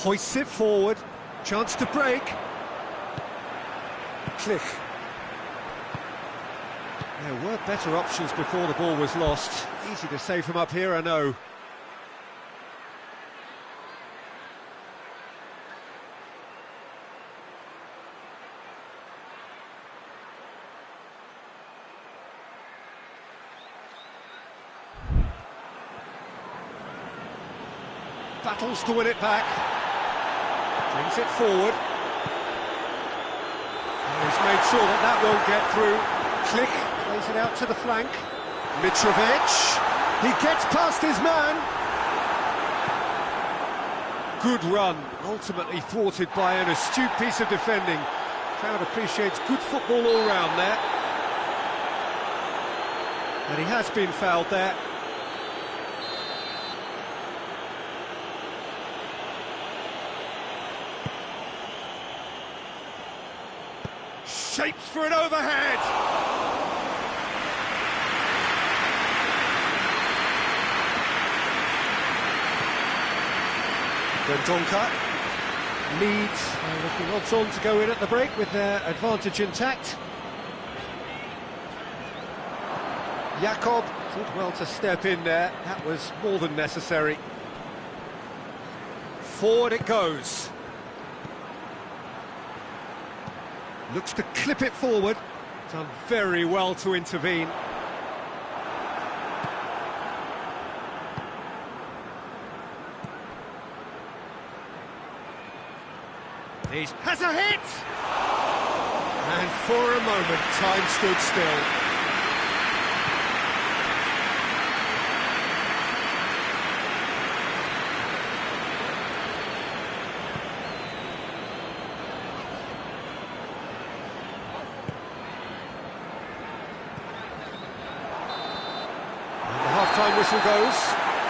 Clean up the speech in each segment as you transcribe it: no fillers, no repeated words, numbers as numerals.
Hoists it forward. Chance to break. Click. There were better options before the ball was lost. Easy to save from up here, I know. Battles to win it back. Brings it forward. And he's made sure that that won't get through. Click, plays it out to the flank. Mitrovic, he gets past his man. Good run, ultimately thwarted by an astute piece of defending. Crowd appreciates good football all round there. And he has been fouled there. Shapes for an overhead! Dendonka leads, looking odds on to go in at the break with their advantage intact. Jakob did well to step in there, that was more than necessary. Forward it goes. Looks to clip it forward. Done very well to intervene. He has a hit! And for a moment, time stood still. Time whistle goes.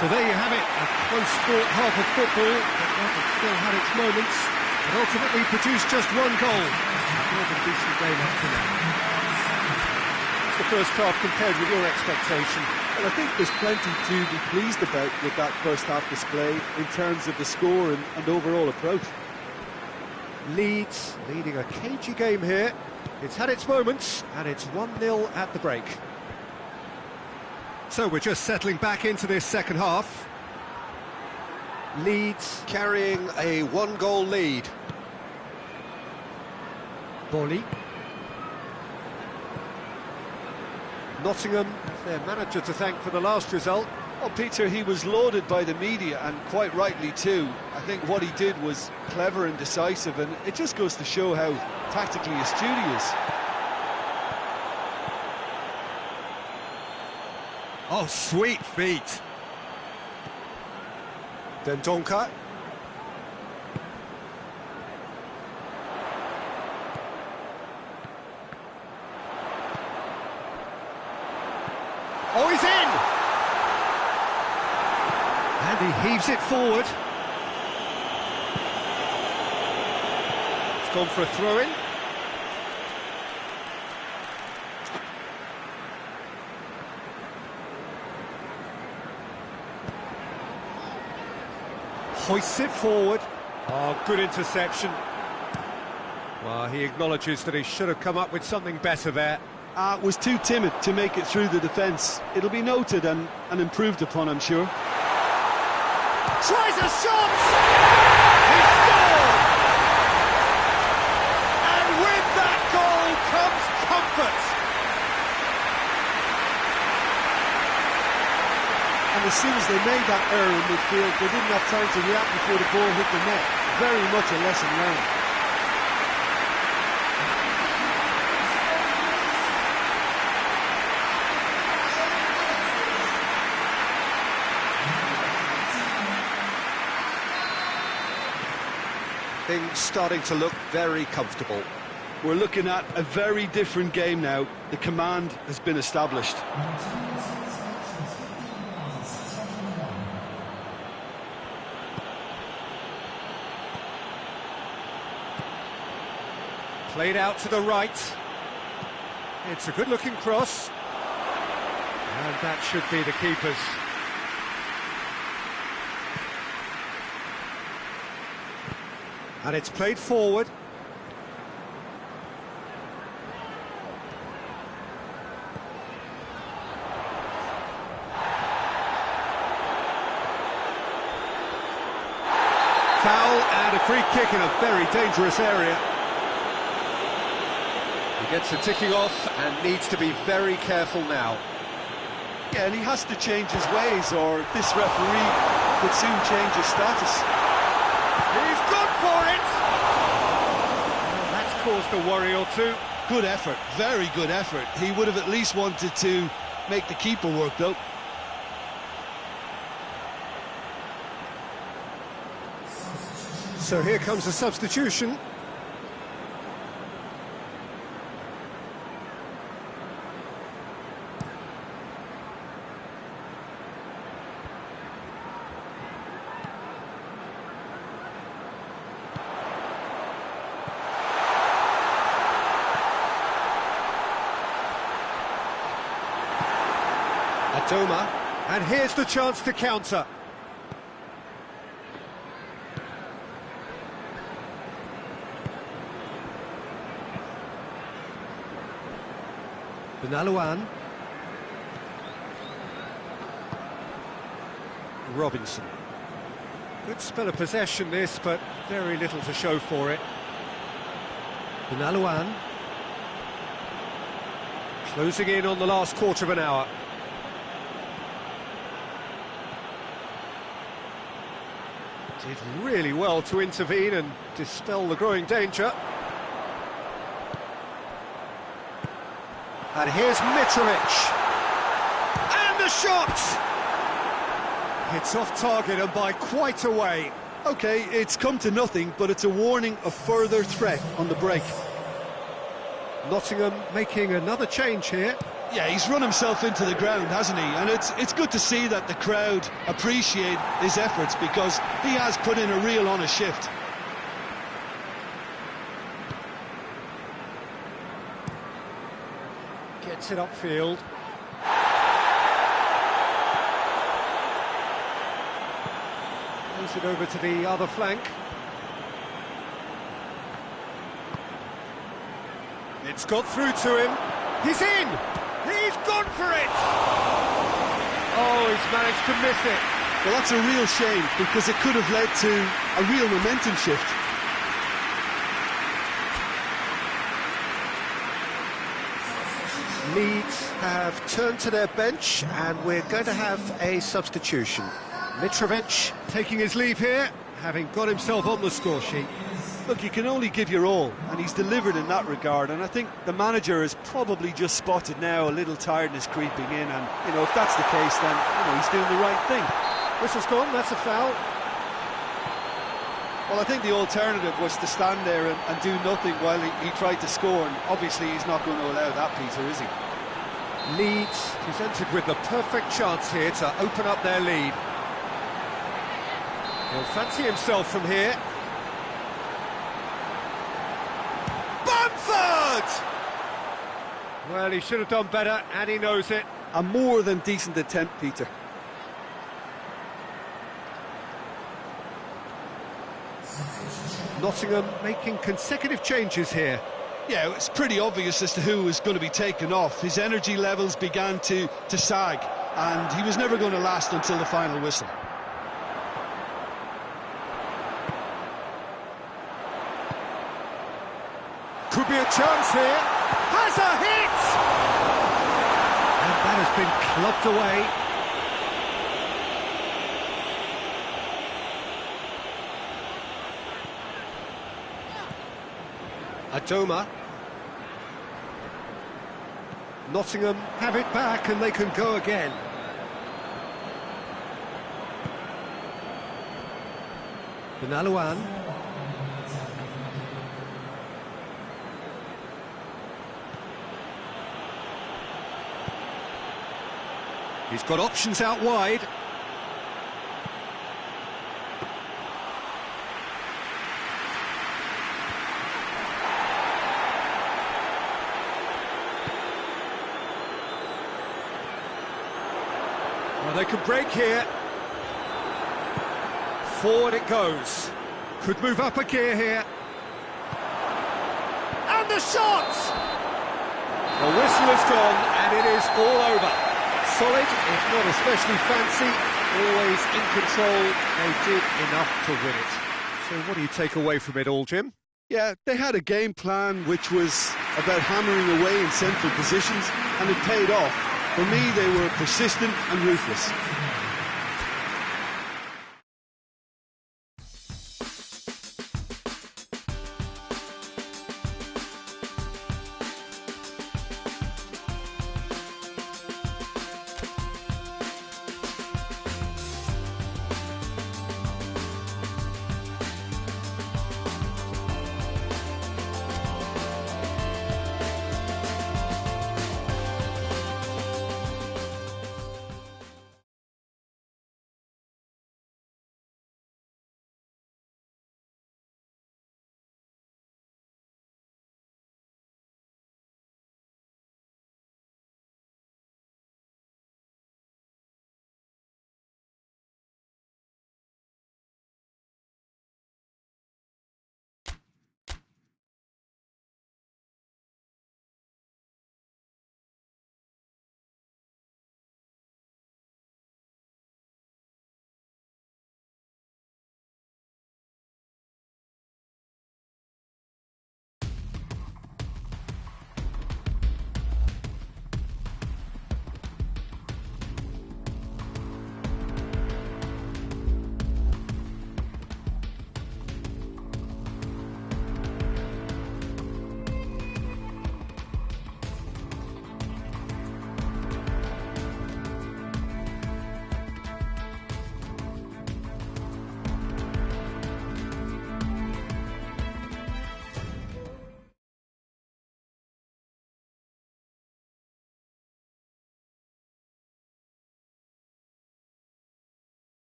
So there you have it, a close-fought half of football, but it still had its moments, and ultimately produced just one goal. More than a decent game up to now. It's the first half compared with your expectation. Well, I think there's plenty to be pleased about with that first half display in terms of the score and overall approach. Leeds leading a cagey game here. It's had its moments, and it's 1-0 at the break. So we're just settling back into this second half. Leeds carrying a one-goal lead. Bolly. Nottingham have their manager to thank for the last result. Well, Peter, he was lauded by the media, and quite rightly too. I think what he did was clever and decisive, and it just goes to show how tactically astute he is. Oh, sweet feet. Dendonka. Oh, he's in! And he heaves it forward. It's gone for a throw-in. Hoists it forward. Oh, good interception. Well, he acknowledges that he should have come up with something better there. Was too timid to make it through the defence. It'll be noted and improved upon, I'm sure. Tries a shot! He scored! And with that goal comes comfort. And as soon as they made that error in midfield, they didn't have time to react before the ball hit the net. Very much a lesson learned. Things starting to look very comfortable. We're looking at a very different game now. The command has been established. Played out to the right. It's a good-looking cross. And that should be the keeper's. And it's played forward. Foul and a free kick in a very dangerous area. He gets it ticking off and needs to be very careful now. Yeah, and he has to change his ways, or this referee could soon change his status. He's gone for it! Well, that's caused a worry or two. Good effort, very good effort. He would have at least wanted to make the keeper work, though. So here comes a substitution. Adoma, and here's the chance to counter. Benalouan. Robinson. Good spell of possession this, but very little to show for it. Benalouan. Closing in on the last quarter of an hour. Did really well to intervene and dispel the growing danger. And here's Mitrovic. And the shot! It's off target and by quite a way. OK, it's come to nothing, but it's a warning of further threat on the break. Nottingham making another change here. Yeah, he's run himself into the ground, hasn't he? And it's good to see that the crowd appreciate his efforts, because he has put in a real honest shift. Gets it upfield. Plays it over to the other flank. It's got through to him. He's in! He's gone for it! Oh, he's managed to miss it. Well, that's a real shame, because it could have led to a real momentum shift. Leeds have turned to their bench, and we're going to have a substitution. Mitrovic taking his leave here, having got himself on the score sheet. Look, you can only give your all, and he's delivered in that regard, and I think the manager has probably just spotted now a little tiredness creeping in, and, you know, if that's the case, then, you know, he's doing the right thing. Whistle's gone, that's a foul. Well, I think the alternative was to stand there and do nothing while he tried to score, and obviously he's not going to allow that, Peter, is he? Leeds presented with the perfect chance here to open up their lead. He'll fancy himself from here. Bamford! Well, he should have done better, and he knows it. A more than decent attempt, Peter. Nottingham making consecutive changes here. Yeah, it's pretty obvious as to who was going to be taken off. His energy levels began to sag, and he was never going to last until the final whistle. Could be a chance here. Has a hit! And that has been clubbed away. Adoma. Nottingham have it back and they can go again. Benalouan. He's got options out wide. Well, they can break here. Forward it goes. Could move up a gear here. And the shot! The whistle has gone, and it is all over. Solid, if not especially fancy, always in control. They did enough to win it. So what do you take away from it all, Jim? Yeah, they had a game plan which was about hammering away in central positions, and it paid off. For me, they were persistent and ruthless.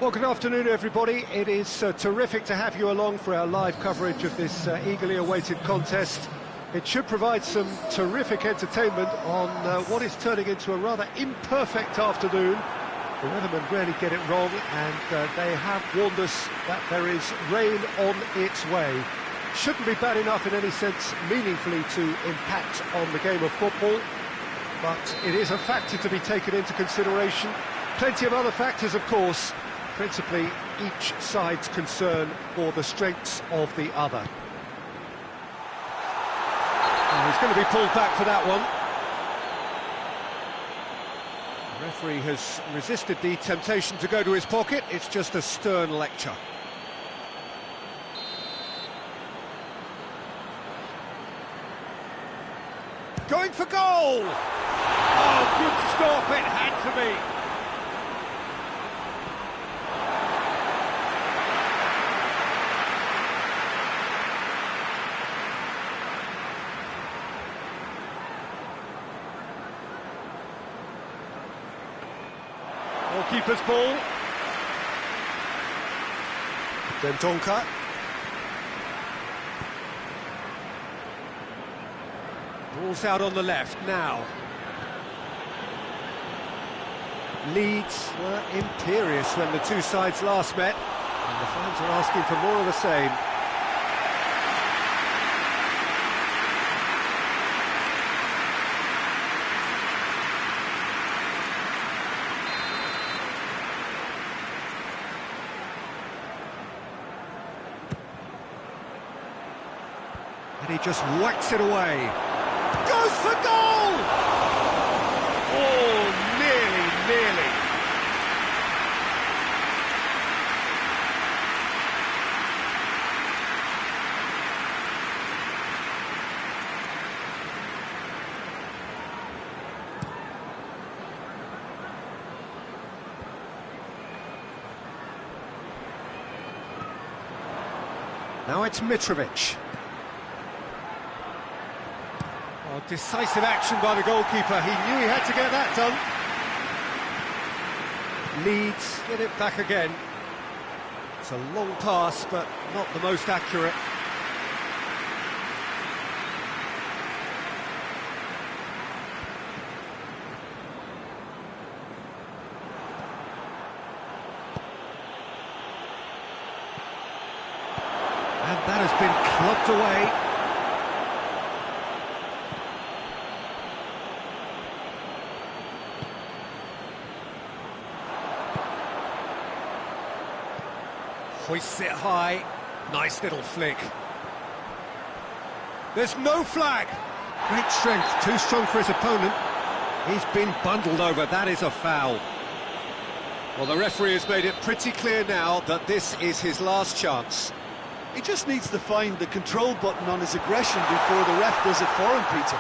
Well, good afternoon, everybody. It is terrific to have you along for our live coverage of this eagerly awaited contest. It should provide some terrific entertainment on what is turning into a rather imperfect afternoon. The weathermen rarely get it wrong, and they have warned us that there is rain on its way. Shouldn't be bad enough in any sense meaningfully to impact on the game of football, but it is a factor to be taken into consideration. Plenty of other factors, of course, principally each side's concern for the strengths of the other. And he's going to be pulled back for that one. The referee has resisted the temptation to go to his pocket. It's just a stern lecture. Going for goal! Oh, good stop, it had to be. Keeper's ball. Dentonka. Ball's out on the left now. Leeds were imperious when the two sides last met, and the fans are asking for more of the same. And he just whacks it away. Goes for goal! Oh, nearly. Now it's Mitrovic. Oh, decisive action by the goalkeeper. He knew he had to get that done. Leeds get it back again. It's a long pass, but not the most accurate. And that has been clubbed away. Hoists it high. Nice little flick. There's no flag. Great strength, too strong for his opponent. He's been bundled over. That is a foul. Well, the referee has made it pretty clear now that this is his last chance. He just needs to find the control button on his aggression before the ref does it for him, Peter.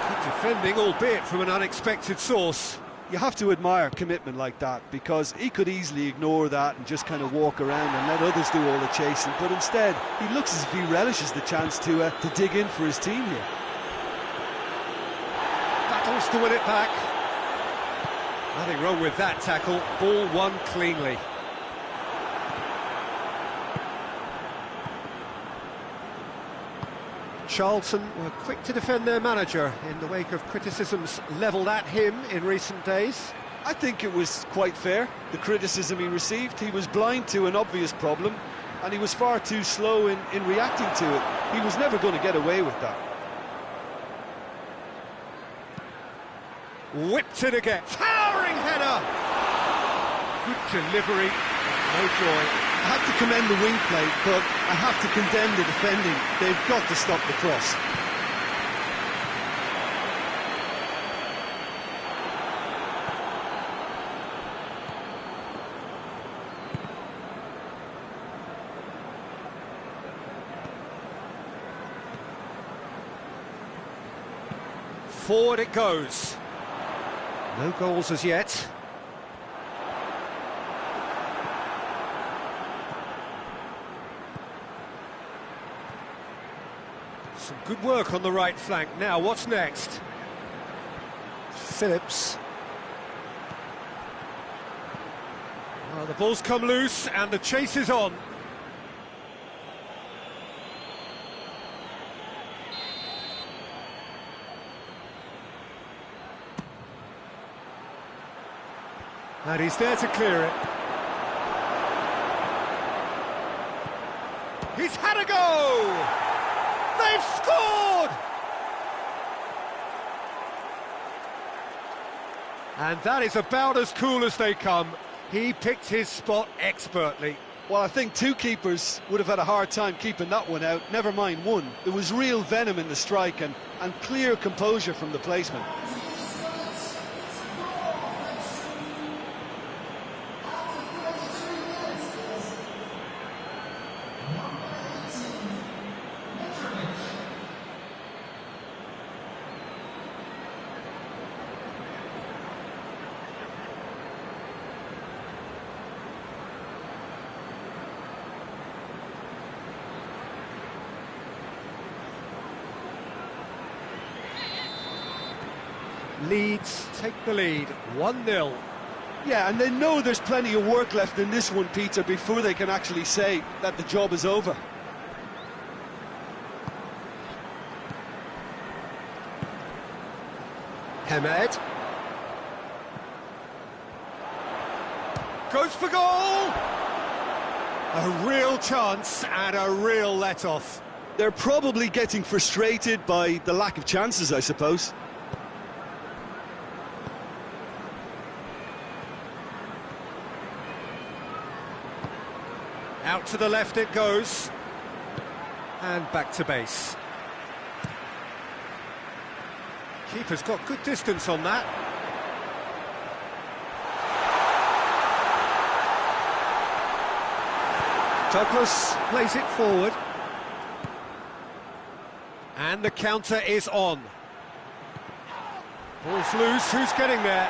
Good defending, albeit from an unexpected source. You have to admire commitment like that, because he could easily ignore that and just kind of walk around and let others do all the chasing, but instead he looks as if he relishes the chance to dig in for his team here. Battles to win it back. Nothing wrong with that tackle. Ball won cleanly. Charlton were quick to defend their manager in the wake of criticisms levelled at him in recent days. I think it was quite fair, the criticism he received. He was blind to an obvious problem, and he was far too slow in reacting to it. He was never going to get away with that. Whipped it again. Towering header! Good delivery, no joy. I have to commend the wing play, but I have to condemn the defending. They've got to stop the cross. Forward it goes. No goals as yet. Some good work on the right flank. Now, what's next? Phillips. Well, the ball's come loose and the chase is on. And he's there to clear it. He's had a go! They've scored! And that is about as cool as they come. He picked his spot expertly. Well, I think two keepers would have had a hard time keeping that one out, never mind one. There was real venom in the strike and clear composure from the placement. Leeds take the lead, 1-0. Yeah, and they know there's plenty of work left in this one, Peter, before they can actually say that the job is over. Hamed. Goes for goal! A real chance and a real let-off. They're probably getting frustrated by the lack of chances, I suppose. Out to the left it goes. And back to base. Keeper's got good distance on that. Douglas plays it forward. And the counter is on. Ball's loose, who's getting there?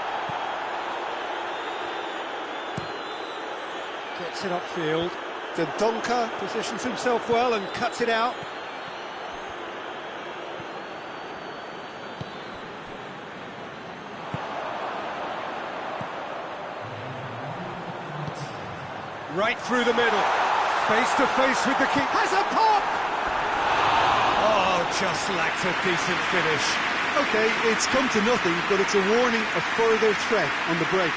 Gets it upfield. Dendonka positions himself well and cuts it out. Right through the middle. Face to face with the keeper. Has a pop! Oh, just lacked a decent finish. OK, it's come to nothing, but it's a warning of further threat on the break.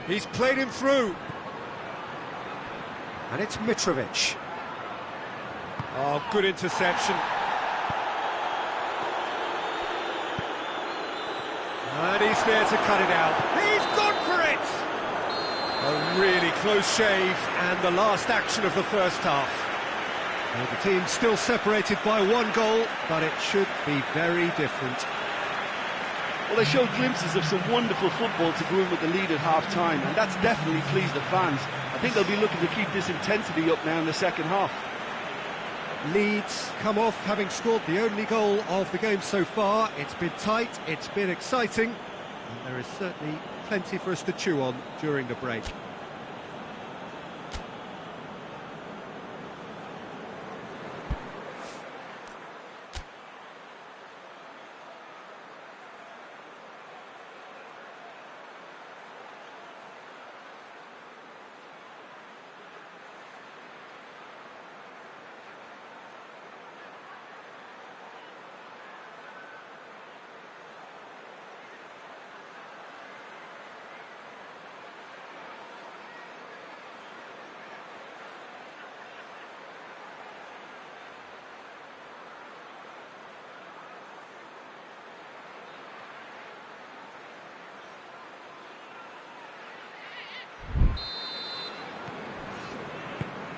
He's played him through. And it's Mitrovic. Oh, good interception. And he's there to cut it out. He's gone for it! A really close shave, and the last action of the first half. Well, the team's still separated by one goal, but it should be very different. Well, they showed glimpses of some wonderful football to go in with the lead at half-time, and that's definitely pleased the fans. I think they'll be looking to keep this intensity up now in the second half. Leeds come off having scored the only goal of the game so far. It's been tight, it's been exciting, and there is certainly plenty for us to chew on during the break.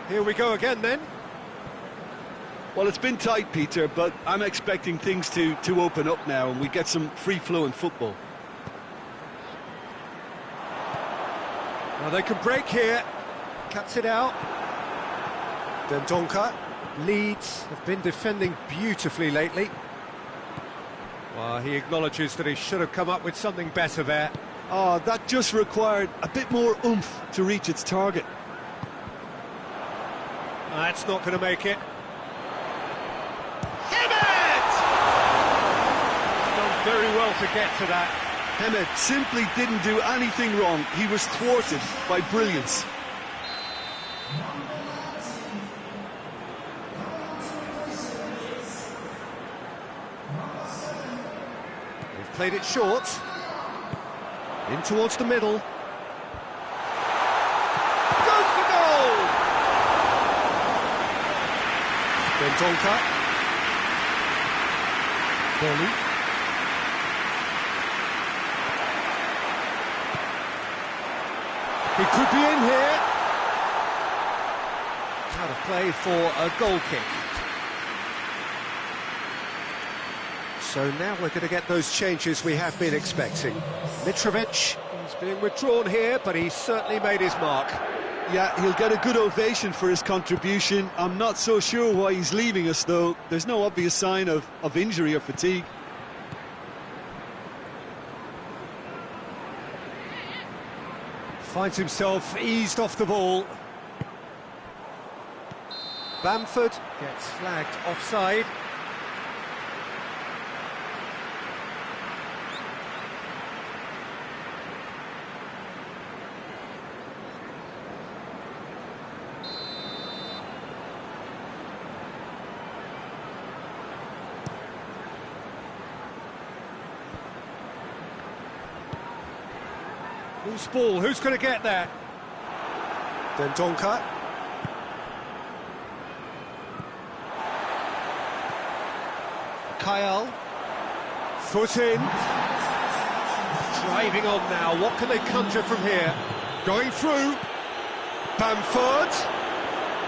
Here we go again then. Well, it's been tight, Peter, but I'm expecting things to open up now and we get some free-flowing football. Now they can break here. Cuts it out. Dendonka. Leeds have been defending beautifully lately. Well, he acknowledges that he should have come up with something better there. Oh, that just required a bit more oomph to reach its target. That's not going to make it. Hemed! He's done very well to get to that. Hemed simply didn't do anything wrong. He was thwarted by brilliance. They've played it short. In towards the middle. Goes for goal! Dendonka. Volley. He could be in here. Out of play for a goal kick. So now we're going to get those changes we have been expecting. Mitrovic, he's being withdrawn here, but he's certainly made his mark. Yeah, he'll get a good ovation for his contribution. I'm not so sure why he's leaving us, though. There's no obvious sign of injury or fatigue. Finds himself eased off the ball. Bamford gets flagged offside. Loose ball, who's going to get there? Dendonka. Kyle. Foot in. Driving on now. What can they conjure from here? Going through. Bamford.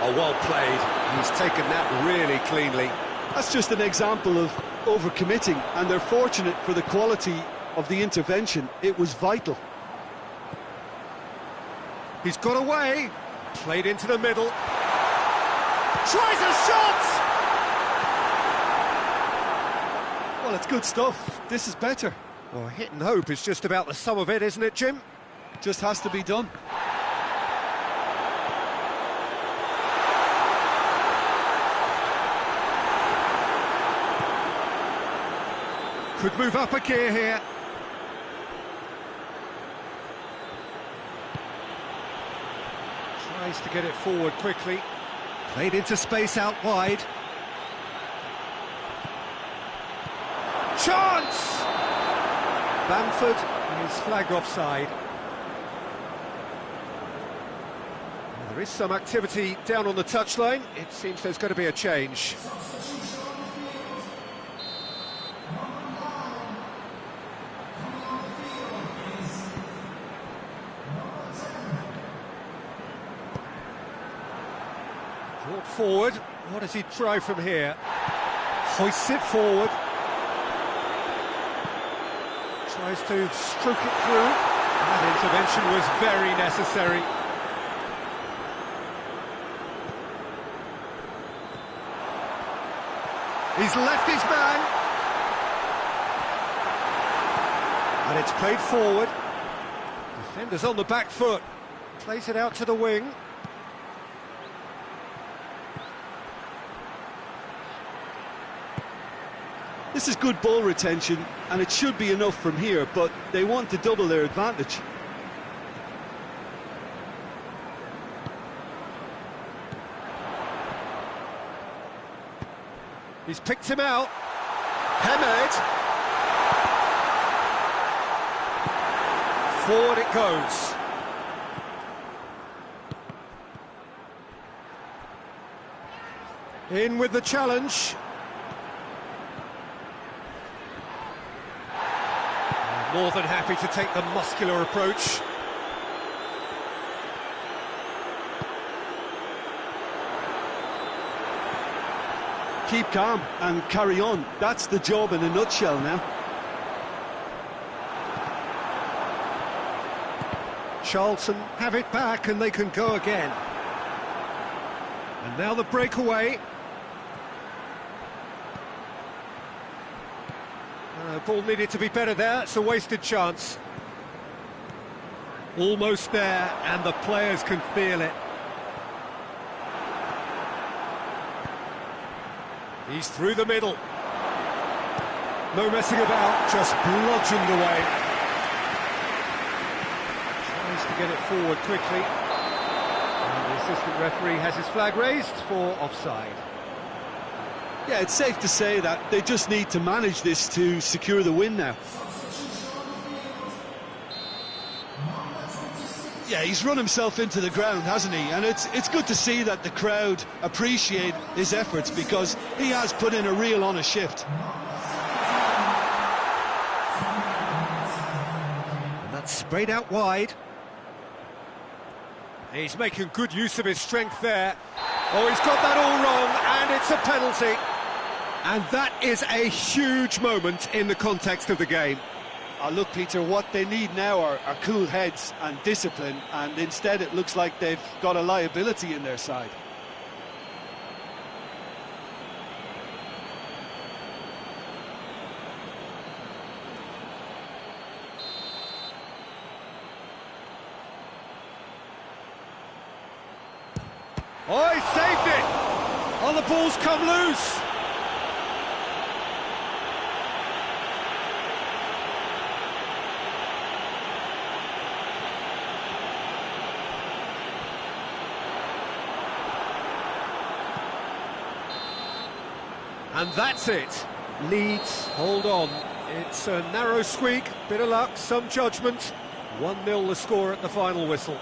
Oh, well played. He's taken that really cleanly. That's just an example of overcommitting, and they're fortunate for the quality of the intervention. It was vital. He's got away. Played into the middle. Tries a shot! Well, it's good stuff. This is better. Well, hit and hope is just about the sum of it, isn't it, Jim? Just has to be done. Could move up a gear here. Tries to get it forward quickly. Played into space out wide. Chance! Bamford is flagged offside. There is some activity down on the touchline. It seems there's going to be a change. Brought forward. What does he try from here? Hoists it forward. Tries to stroke it through. That intervention was very necessary. He's left his man. And it's played forward. Defender's on the back foot. Plays it out to the wing. This is good ball retention, and it should be enough from here, but they want to double their advantage. He's picked him out. Hamed. Forward it goes. In with the challenge. More than happy to take the muscular approach. Keep calm and carry on. That's the job in a nutshell now. Charlton have it back and they can go again. And now the breakaway. Ball needed to be better there, it's a wasted chance. Almost there, and the players can feel it. He's through the middle. No messing about, just bludgeoned away. Tries to get it forward quickly. And the assistant referee has his flag raised for offside. Yeah, it's safe to say that they just need to manage this to secure the win now. Yeah, he's run himself into the ground, hasn't he? And it's good to see that the crowd appreciate his efforts, because he has put in a real honest shift. And that's sprayed out wide. He's making good use of his strength there. Oh, he's got that all wrong, and it's a penalty. And that is a huge moment in the context of the game. Look, Peter, what they need now are cool heads and discipline, and instead it looks like they've got a liability in their side. Oh, he saved it! Oh, the ball's come loose! And that's it. Leeds hold on. It's a narrow squeak, bit of luck, some judgment. 1-0 the score at the final whistle.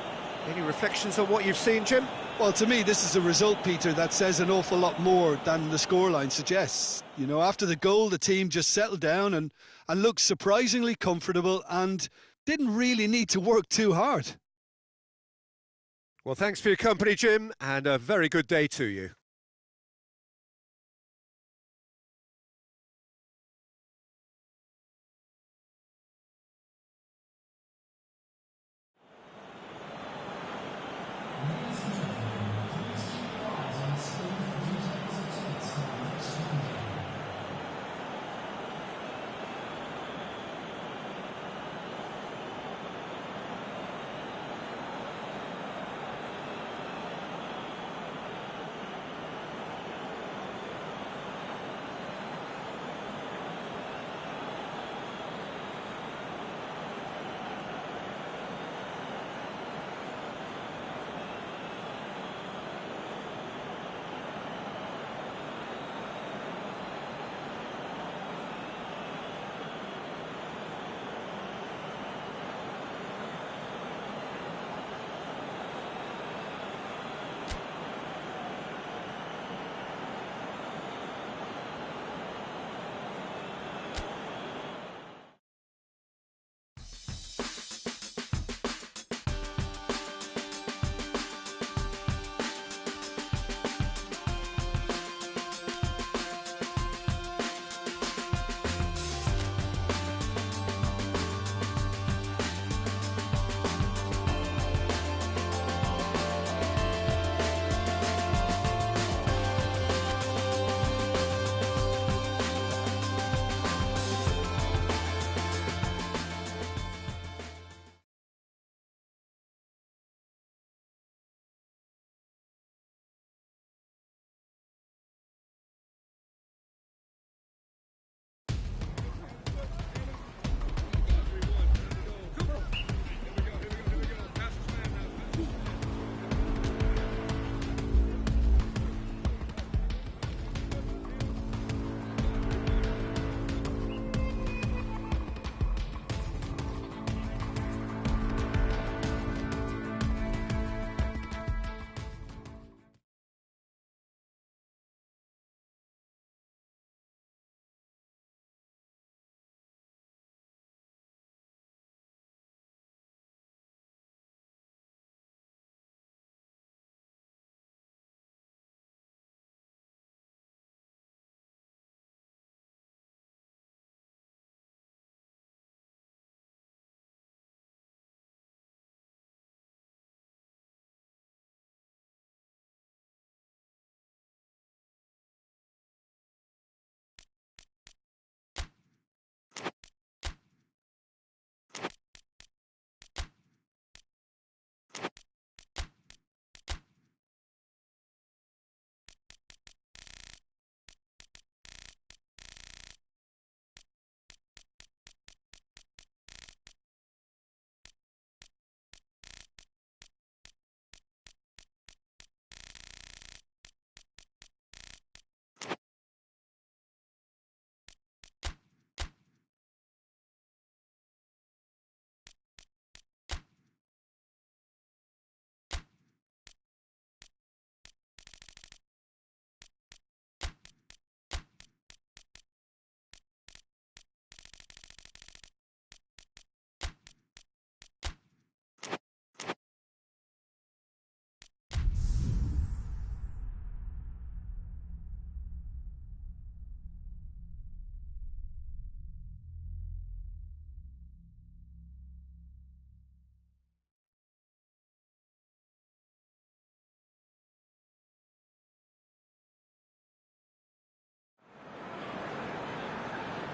Any reflections on what you've seen, Jim? Well, to me, this is a result, Peter, that says an awful lot more than the scoreline suggests. You know, after the goal, the team just settled down and looked surprisingly comfortable and didn't really need to work too hard. Well, thanks for your company, Jim, and a very good day to you.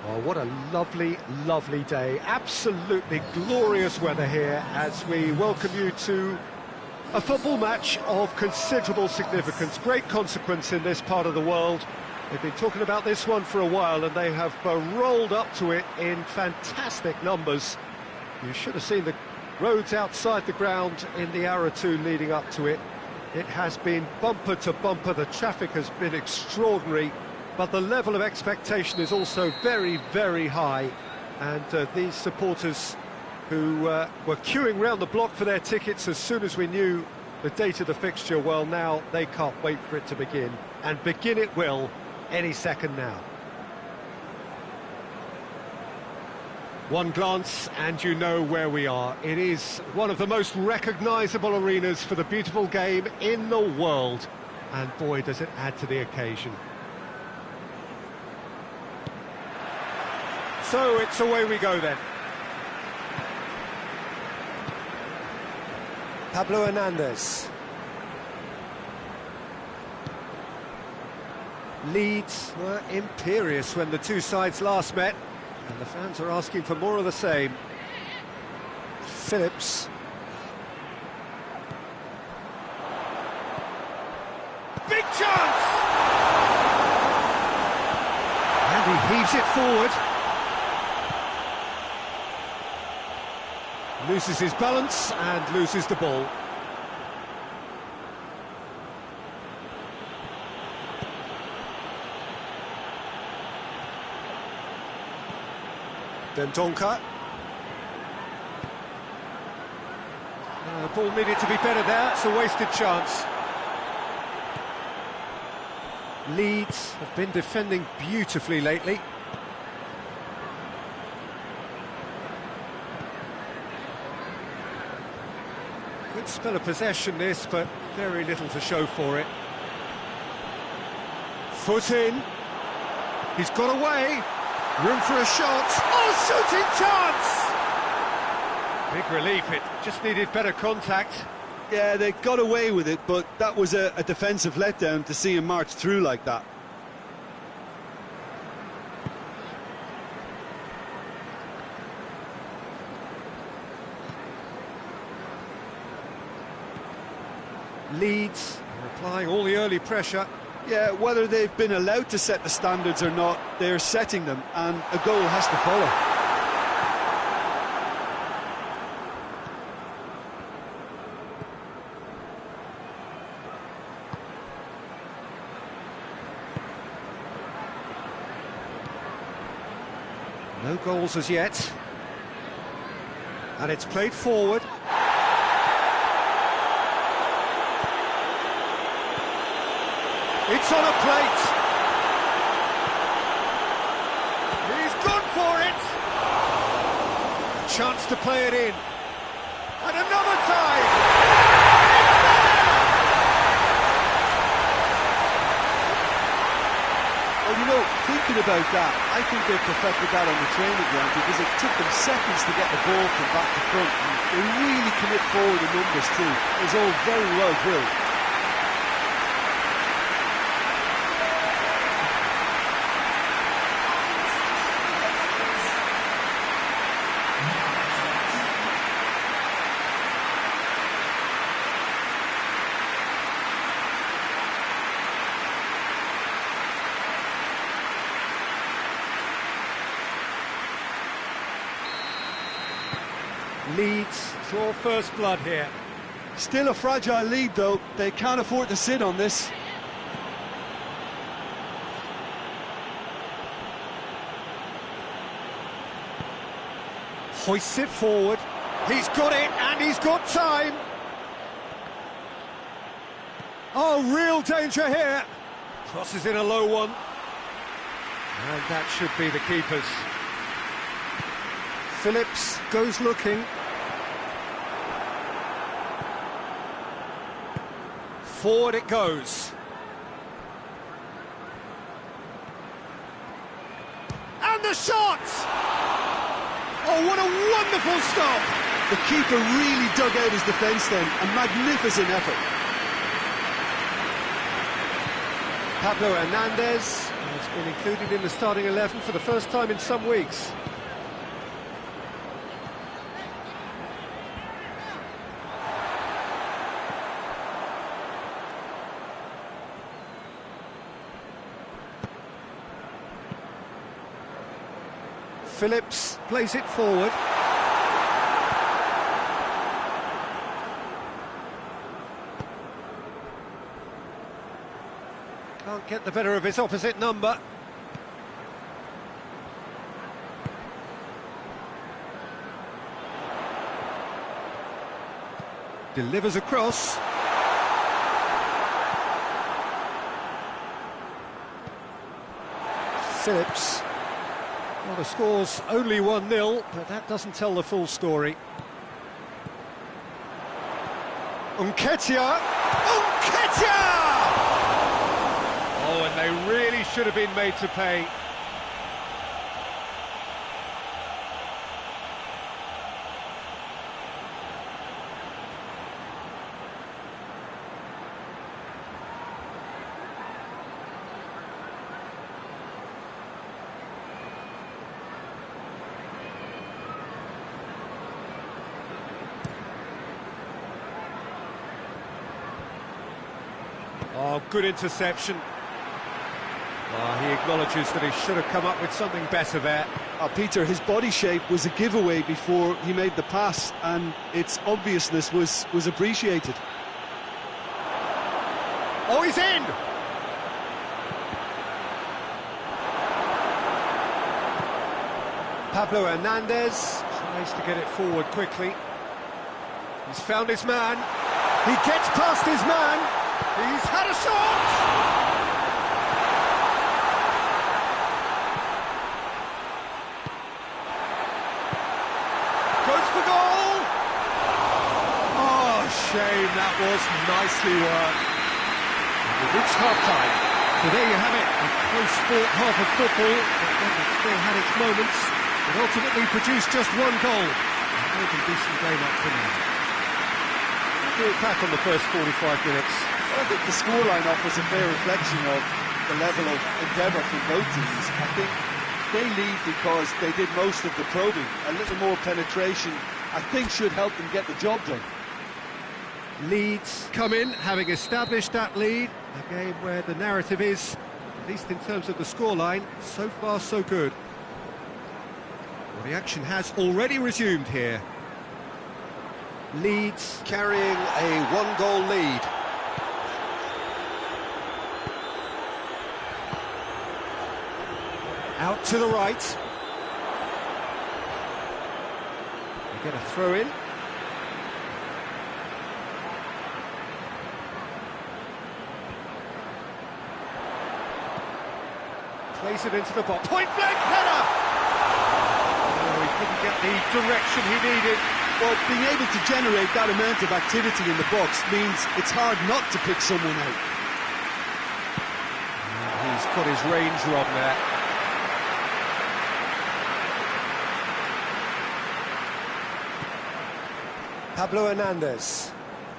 Oh, what a lovely, lovely day. Absolutely glorious weather here as we welcome you to a football match of considerable significance, great consequence in this part of the world. They've been talking about this one for a while and they have rolled up to it in fantastic numbers. You should have seen the roads outside the ground in the hour or two leading up to it. It has been bumper to bumper, the traffic has been extraordinary, but the level of expectation is also very, very high. And these supporters who were queuing round the block for their tickets as soon as we knew The date of the fixture, well, now they can't wait for it to begin. And begin it will any second now. One glance and you know where we are. It is one of the most recognisable arenas for the beautiful game in the world. And boy, does it add to the occasion. So it's away we go then. Pablo Hernandez. Leeds were imperious when the two sides last met, and the fans are asking for more of the same. Phillips. Big chance! And he heaves it forward. Loses his balance and loses the ball. Dendonka. The ball needed to be better there, it's a wasted chance. Leeds have been defending beautifully lately. Good spell of possession this, but very little to show for it. Foot in. He's got away. Room for a shot. Oh, shooting chance! Big relief, it just needed better contact. Yeah, they got away with it, but that was a defensive letdown to see him march through like that. Leeds are applying all the early pressure. Yeah, whether they've been allowed to set the standards or not, they're setting them, and a goal has to follow. No goals as yet. And it's played forward. It's on a plate. He's gone for it. A chance to play it in. And another time. It's there. Well, you know, thinking about that, I think they perfected that on the training ground because it took them seconds to get the ball from back to front. And they really commit forward in numbers too. It was all very well drilled. Leeds draw first blood here. Still a fragile lead though, they can't afford to sit on this. Hoists it forward. He's got it and he's got time. Oh, real danger here. Crosses in a low one. And that should be the keeper's. Phillips goes looking. Forward it goes. And the shot! Oh, what a wonderful stop! The keeper really dug out his defence then, a magnificent effort. Pablo Hernandez has been included in the starting 11 for the first time in some weeks. Phillips plays it forward. Can't get the better of his opposite number. Delivers across. Phillips. Well, the score's only 1-0, but that doesn't tell the full story. Nketiah! Oh, and they really should have been made to pay. Oh, good interception. Oh, he acknowledges that he should have come up with something better there. Peter, his body shape was a giveaway before he made the pass, and its obviousness was appreciated. Oh, he's in! Pablo Hernandez tries to get it forward quickly. He's found his man. He gets past his man. He's had a shot! Goes for goal! Oh, shame, that was nicely worked. We've reached half-time. So there you have it, a close sport half of football, but one that still had its moments. It ultimately produced just one goal. A more than decent game up to now. We'll do it back on the first 45 minutes. I think the scoreline offers a fair reflection of the level of endeavour from both teams. I think they lead because they did most of the probing. A little more penetration, I think, should help them get the job done. Leeds come in, having established that lead. A game where the narrative is, at least in terms of the scoreline, so far so good. Well, the action has already resumed here. Leeds carrying a one-goal lead. Out to the right. We get a throw in. Plays it into the box. Point blank header! Oh, he couldn't get the direction he needed. Well, being able to generate that amount of activity in the box means it's hard not to pick someone out. He's got his range wrong there. Pablo Hernandez.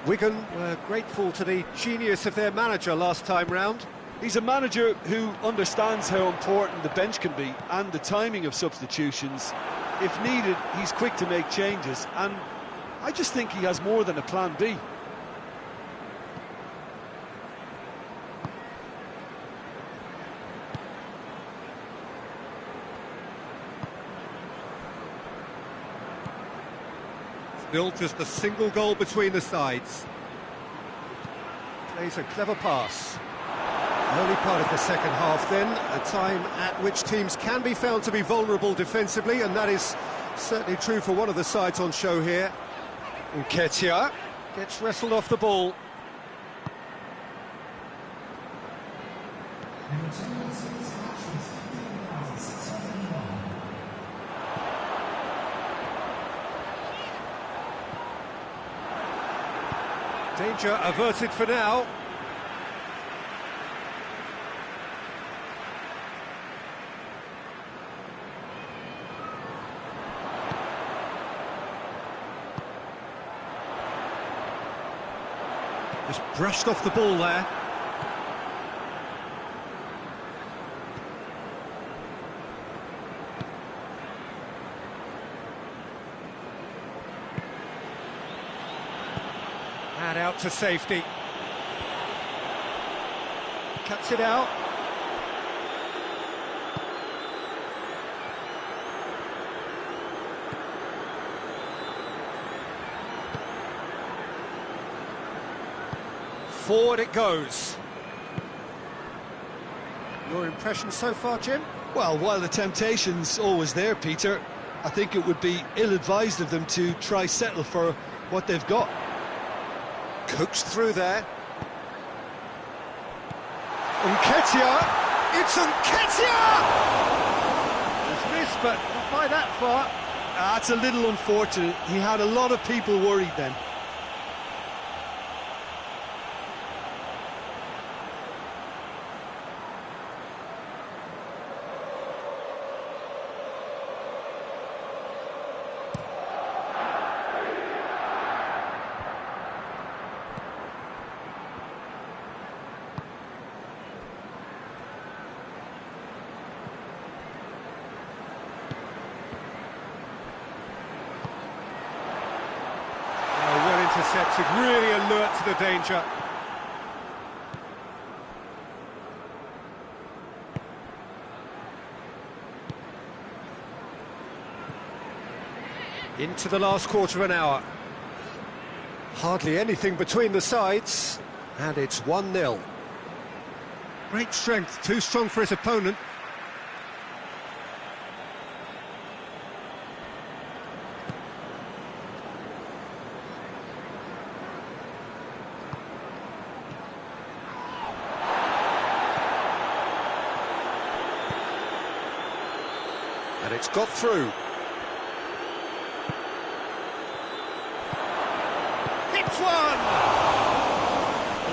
Wigan were grateful to the genius of their manager last time round. He's a manager who understands how important the bench can be and the timing of substitutions. If needed, he's quick to make changes, and I just think he has more than a plan B. Still just a single goal between the sides. Plays a clever pass. Early part of the second half then, a time at which teams can be found to be vulnerable defensively, and that is certainly true for one of the sides on show here. Nketiah gets wrestled off the ball. Danger averted for now. Just brushed off the ball there. And out to safety. Cuts it out. Forward it goes. Your impression so far, Jim? Well, while the temptation's always there, Peter, I think it would be ill-advised of them to try settle for what they've got. Coaxed through there. Nketiah. It's Nketiah! It's missed, but not by that far. That's a little unfortunate. He had a lot of people worried then. Intercepted, really alert to the danger. Into the last quarter of an hour. Hardly anything between the sides, and it's 1-0. Great strength, too strong for his opponent. And it's got through. Hits one!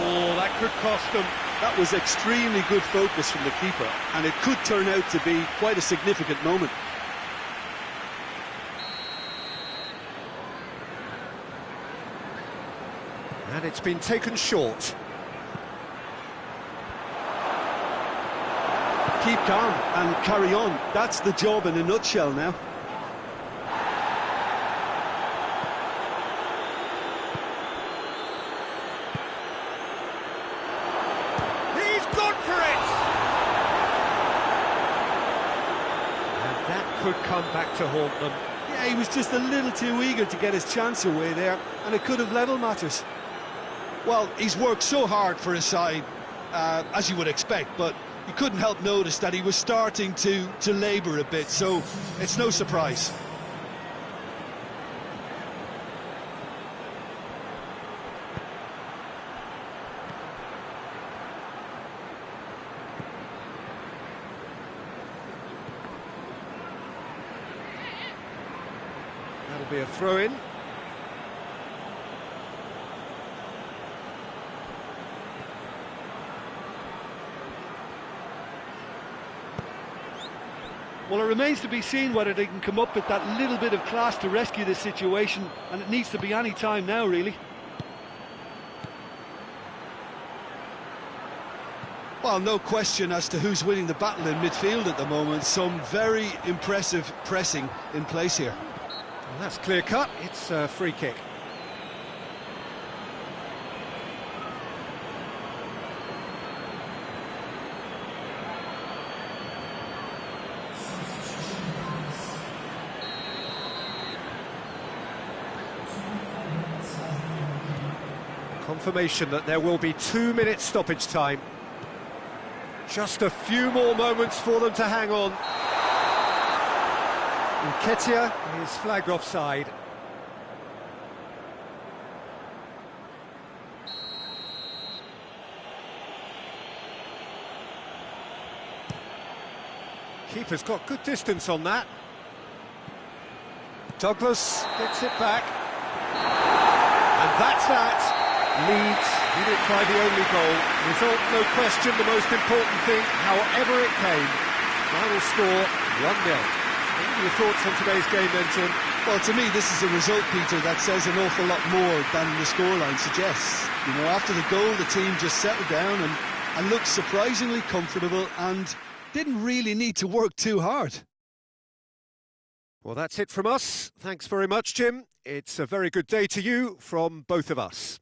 Oh, that could cost them. That was extremely good focus from the keeper, and it could turn out to be quite a significant moment. And it's been taken short. Keep calm and carry on. That's the job in a nutshell now. He's gone for it! And that could come back to haunt them. Yeah, he was just a little too eager to get his chance away there, and it could have level matters. Well, he's worked so hard for his side, as you would expect, but you couldn't help notice that he was starting to labour a bit, so it's no surprise. That'll be a throw-in. Well, it remains to be seen whether they can come up with that little bit of class to rescue this situation, and it needs to be any time now, really. Well, no question as to who's winning the battle in midfield at the moment. Some very impressive pressing in place here. Well, that's clear-cut. It's a free kick. Confirmation that there will be 2 minutes stoppage time. Just a few more moments for them to hang on. Nketiah is flagged offside. Keeper's got good distance on that. Douglas gets it back. And that's that. Leeds did it by the only goal. Result, no question, the most important thing, however it came. Final score, 1-0. What are your thoughts on today's game then, Jim? Well, to me, this is a result, Peter, that says an awful lot more than the scoreline suggests. You know, after the goal, the team just settled down and looked surprisingly comfortable and didn't really need to work too hard. Well, that's it from us. Thanks very much, Jim. It's a very good day to you from both of us.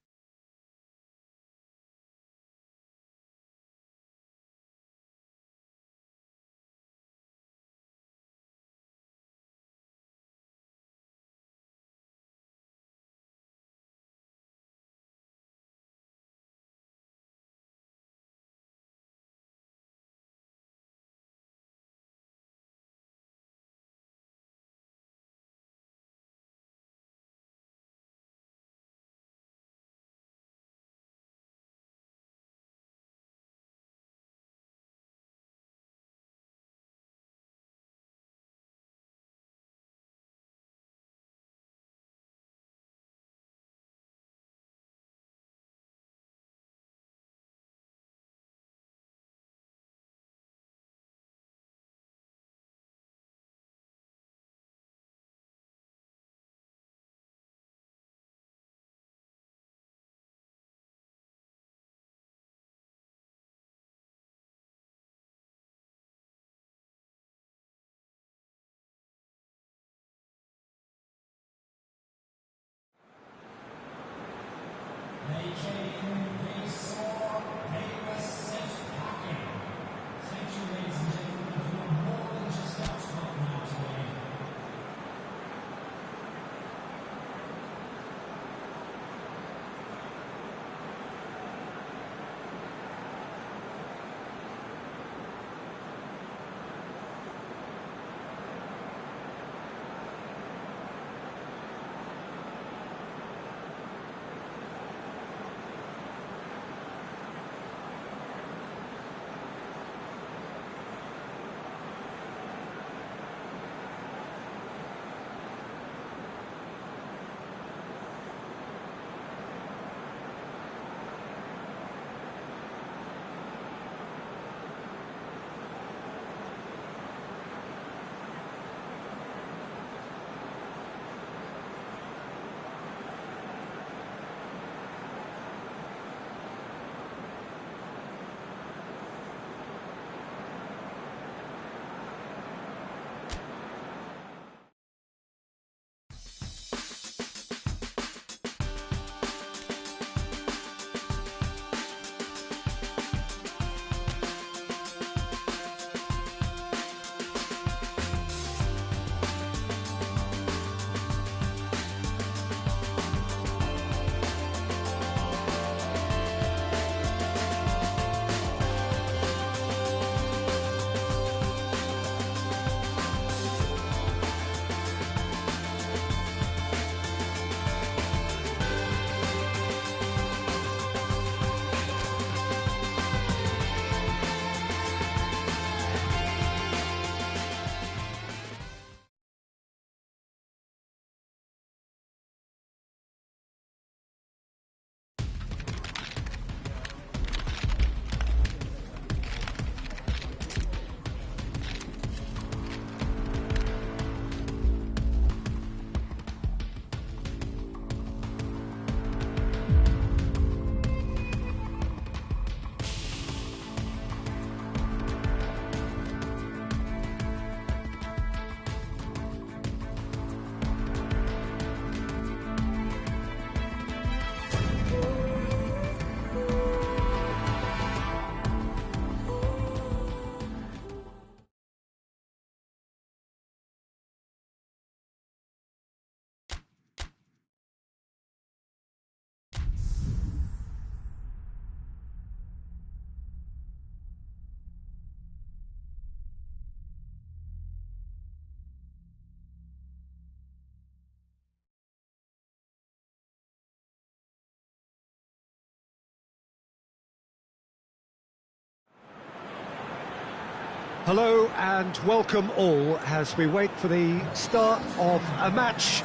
Hello and welcome all as we wait for the start of a match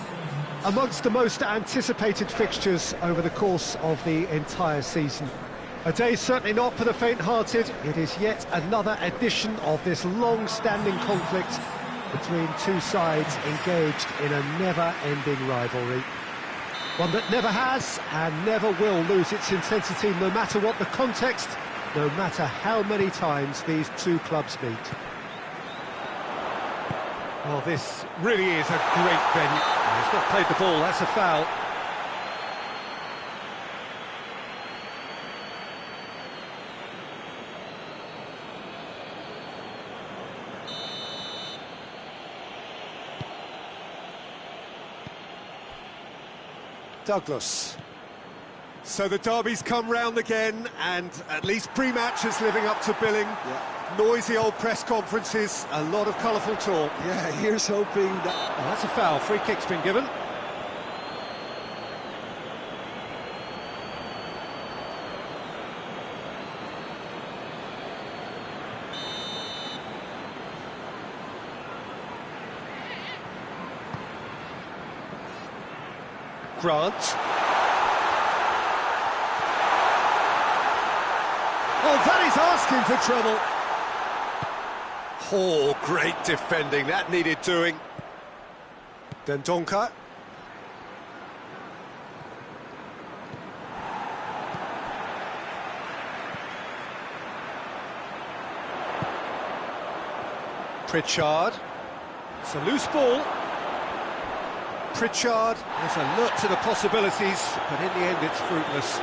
amongst the most anticipated fixtures over the course of the entire season. A day certainly not for the faint-hearted. It is yet another edition of this long-standing conflict between two sides engaged in a never-ending rivalry. One that never has and never will lose its intensity, no matter what the context, no matter how many times these two clubs meet. Well, this really is a great venue. He's not played the ball, that's a foul. Douglas. So the derby's come round again, and at least pre-match is living up to billing. Yeah. Noisy old press conferences, a lot of colourful talk. Yeah, here's hoping that... Oh, that's a foul, free kick's been given. Grant. Oh, that is asking for trouble. Oh, great defending. That needed doing. Dendonka. Pritchard. It's a loose ball. Pritchard is alert to the possibilities, but in the end it's fruitless.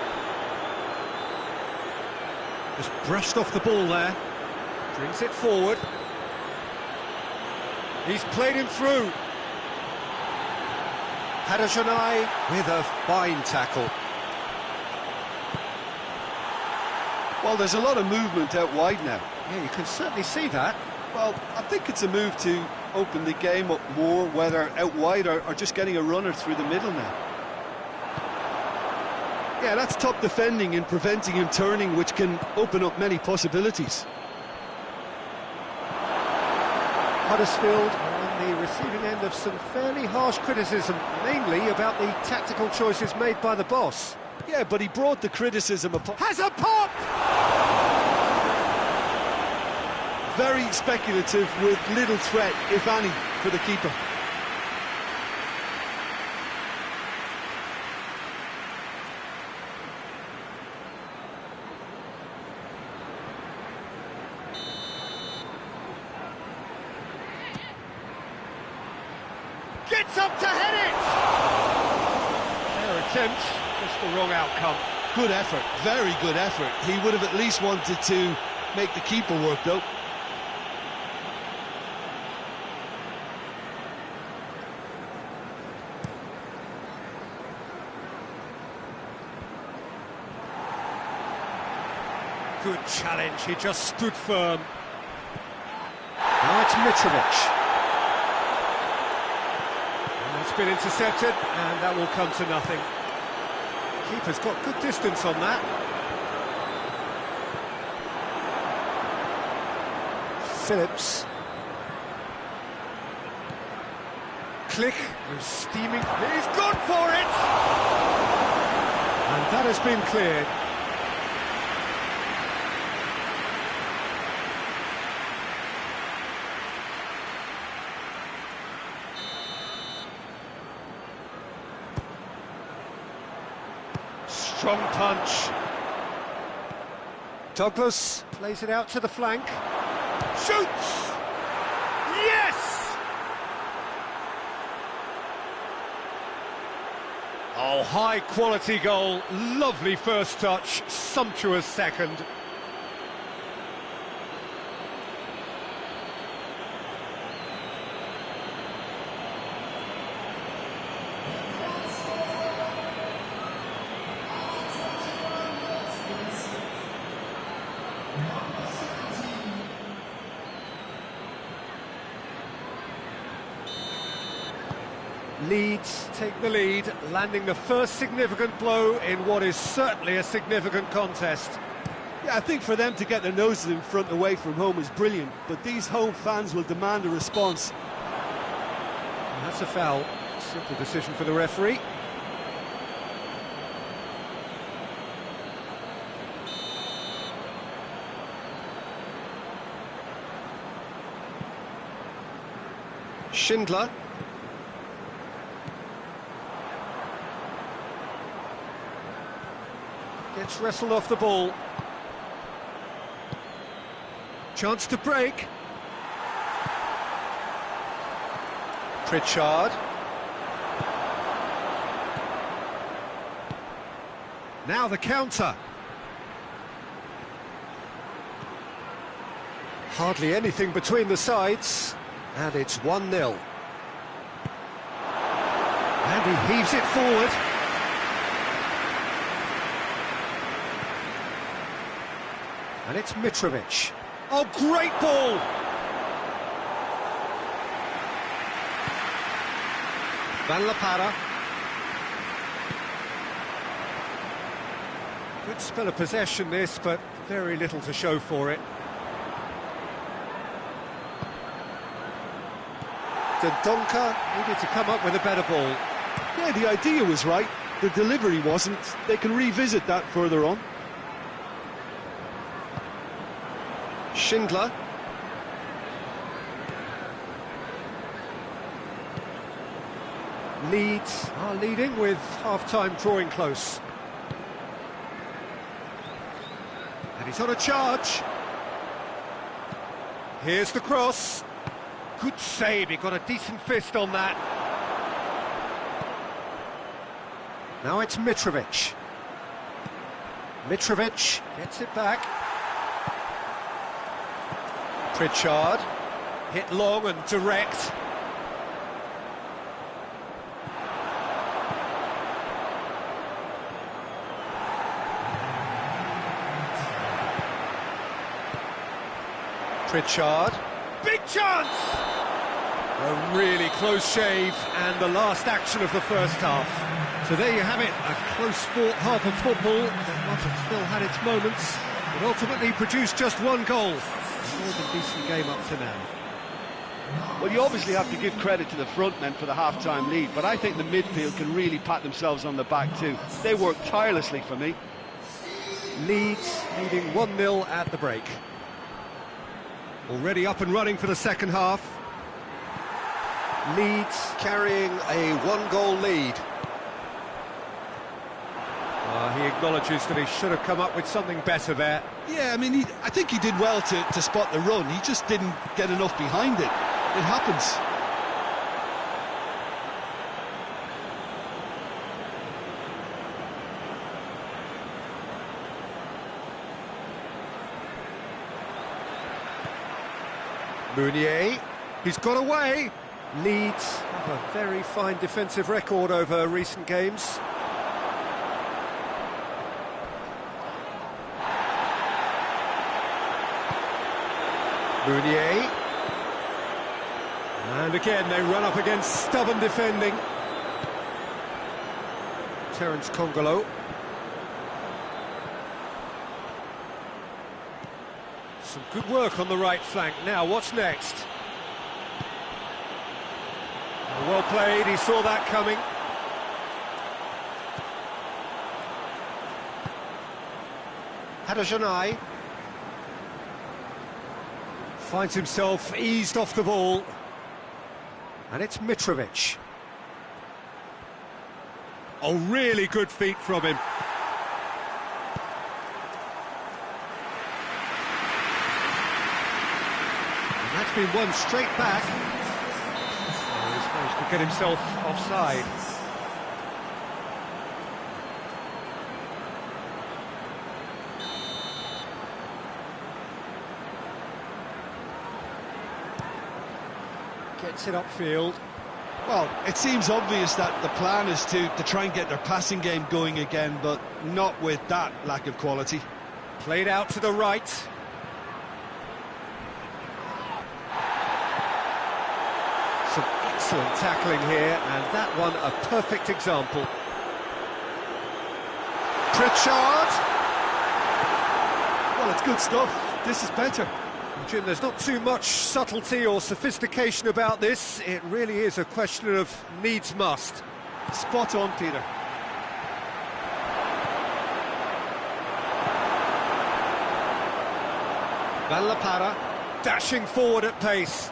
Just brushed off the ball there. Brings it forward. He's played him through. Hadajanai with a fine tackle. Well, there's a lot of movement out wide now. Yeah, you can certainly see that. Well, I think it's a move to open the game up more, whether out wide or just getting a runner through the middle now. Yeah, that's top defending and preventing him turning, which can open up many possibilities. Huddersfield on the receiving end of some fairly harsh criticism, mainly about the tactical choices made by the boss. Yeah, but he brought the criticism upon... Has a pop! Very speculative with little threat, if any, for the keeper. Gets up to head it! Fair attempt, just the wrong outcome. Good effort, very good effort. He would have at least wanted to make the keeper work, though. Good challenge, he just stood firm. Now it's Mitrovic. And it's been intercepted, and that will come to nothing. Keeper's got good distance on that. Phillips. Click, who's steaming. He's gone for it! And that has been cleared. Strong punch. Douglas plays it out to the flank. Shoots! Yes! Oh, high quality goal. Lovely first touch. Sumptuous second. Leeds take the lead, landing the first significant blow in what is certainly a significant contest. Yeah, I think for them to get their noses in front away from home is brilliant, but these home fans will demand a response. And that's a foul. Simple decision for the referee. Schindler. Gets wrestled off the ball. Chance to break. Pritchard. Now the counter. Hardly anything between the sides, and it's 1-0. And he heaves it forward. And it's Mitrovic. Oh, great ball! Van La Parra. Good spell of possession this, but very little to show for it. Dendoncker needed to come up with a better ball. Yeah, the idea was right, the delivery wasn't. They can revisit that further on. Schindler. Leeds are leading with half-time drawing close. And he's on a charge. Here's the cross. Good save, he got a decent fist on that. Now it's Mitrovic. Mitrovic gets it back. Pritchard, hit long and direct. Pritchard, big chance! A really close shave, and the last action of the first half. So there you have it, a close-fought half of football that must have still had its moments, but ultimately produced just one goal. A more than decent game up to now. Well, you obviously have to give credit to the front men for the half-time lead, but I think the midfield can really pat themselves on the back too. They worked tirelessly for me. Leeds leading 1-0 at the break. Already up and running for the second half. Leeds carrying a one-goal lead. He acknowledges that he should have come up with something better there. Yeah, I mean, I think he did well to spot the run. He just didn't get enough behind it. It happens. Meunier, he's got away. Leeds have a very fine defensive record over recent games. Meunier. And again, they run up against stubborn defending. Terence Congolo. Some good work on the right flank. Now, what's next? Well played, he saw that coming. Hadajanai finds himself eased off the ball. And it's Mitrovic. Oh, really good feet from him. And that's been won straight back. Oh, he's managed to get himself offside. Gets it upfield. Well, it seems obvious that the plan is to try and get their passing game going again, but not with that lack of quality. Played out to the right. Some excellent tackling here, and that one a perfect example. Pritchard! Well, it's good stuff. This is better. Jim, there's not too much subtlety or sophistication about this. It really is a question of needs must. Spot on, Peter. Van La Parra dashing forward at pace.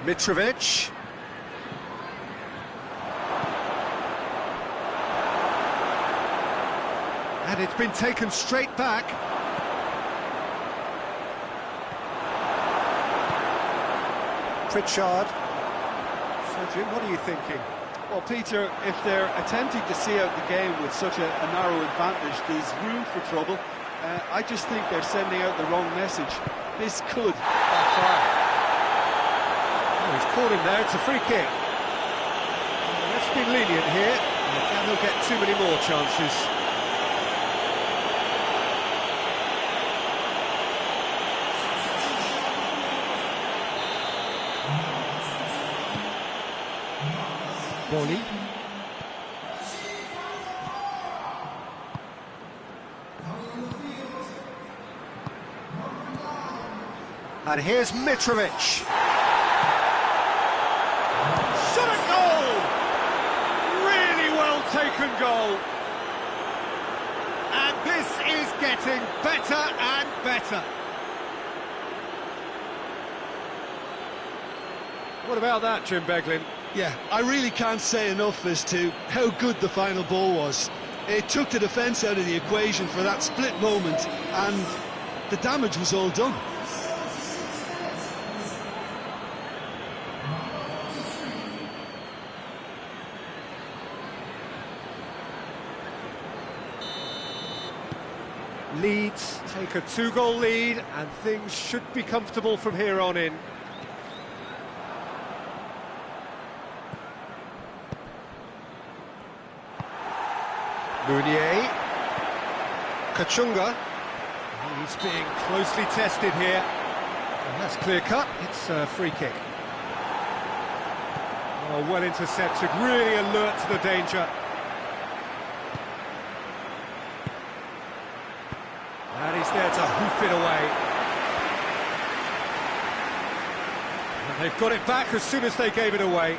Mitrovic. And it's been taken straight back. Pritchard. So, Jim, what are you thinking? Well, Peter, if they're attempting to see out the game with such a narrow advantage, there's room for trouble. I just think they're sending out the wrong message. This could backfire. Oh, he's caught him there, it's a free kick. Let's be lenient here. Can he'll get too many more chances. Boli. And here's Mitrovic. Shot a goal! Really well taken goal. And this is getting better and better. What about that, Jim Beglin? Yeah, I really can't say enough as to how good the final ball was. It took the defence out of the equation for that split moment, and the damage was all done. Leeds take a 2-goal lead, and things should be comfortable from here on in. Meunier, Kachunga, he's being closely tested here. And that's clear cut, it's a free kick. Oh, well intercepted, really alert to the danger. And he's there to hoof it away. And they've got it back as soon as they gave it away.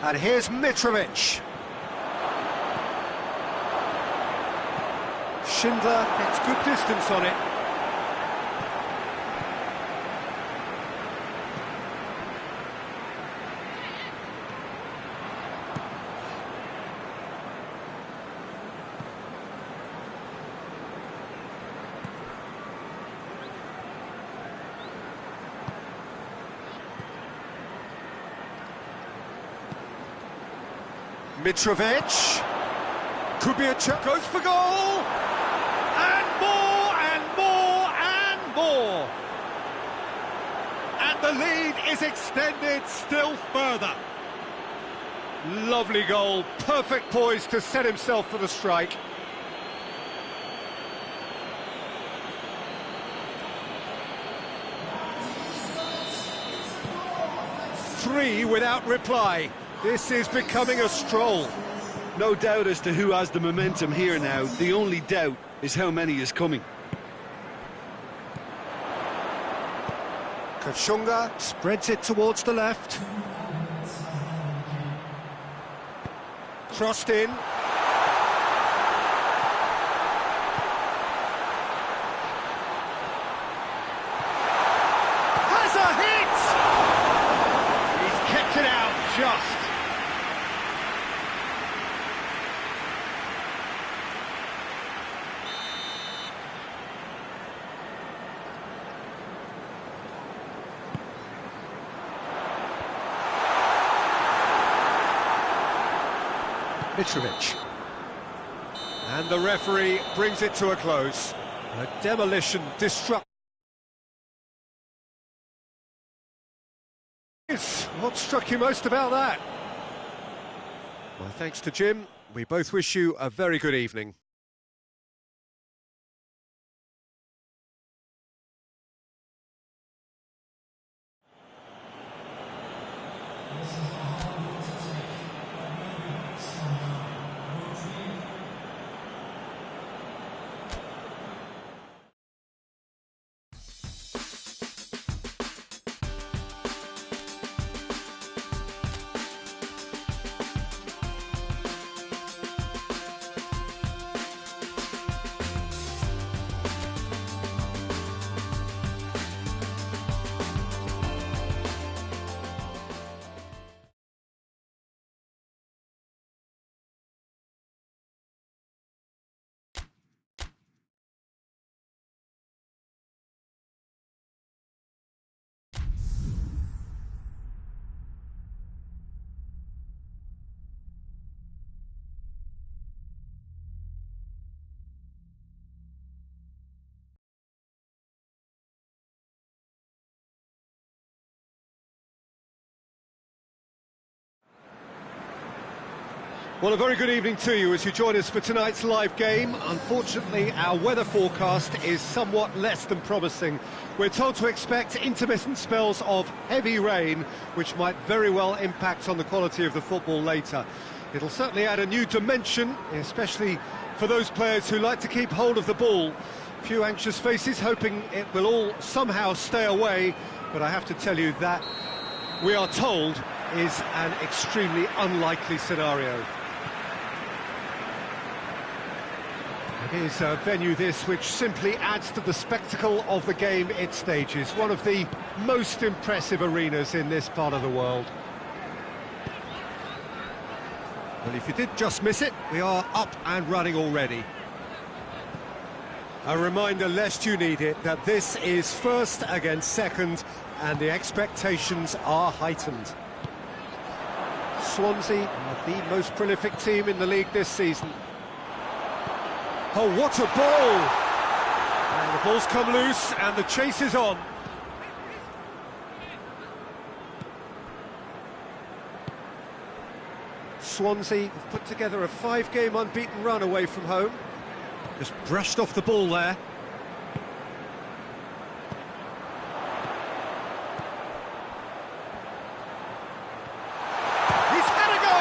And here's Mitrovic. Schindler gets good distance on it. Mitrovic. Could be a chance. Goes for goal! And more, and more, and more! And the lead is extended still further. Lovely goal, perfect poise to set himself for the strike. Three without reply. This is becoming a stroll. No doubt as to who has the momentum here now. The only doubt is how many is coming. Kachunga spreads it towards the left. Crossed in. Has a hit! He's kept it out just. Mitrovic. And the referee brings it to a close. A demolition, destruction. What struck you most about that? Well, thanks to Jim. We both wish you a very good evening. Well, a very good evening to you as you join us for tonight's live game. Unfortunately, our weather forecast is somewhat less than promising. We're told to expect intermittent spells of heavy rain, which might very well impact on the quality of the football later. It'll certainly add a new dimension, especially for those players who like to keep hold of the ball. A few anxious faces hoping it will all somehow stay away, but I have to tell you that we are told is an extremely unlikely scenario. It is a venue this which simply adds to the spectacle of the game it stages. One of the most impressive arenas in this part of the world. Well, if you did just miss it, we are up and running already. A reminder, lest you need it, that this is first against second and the expectations are heightened. Swansea are the most prolific team in the league this season. Oh, what a ball! And the ball's come loose and the chase is on. Swansea have put together a 5-game unbeaten run away from home. Just brushed off the ball there. He's had a go!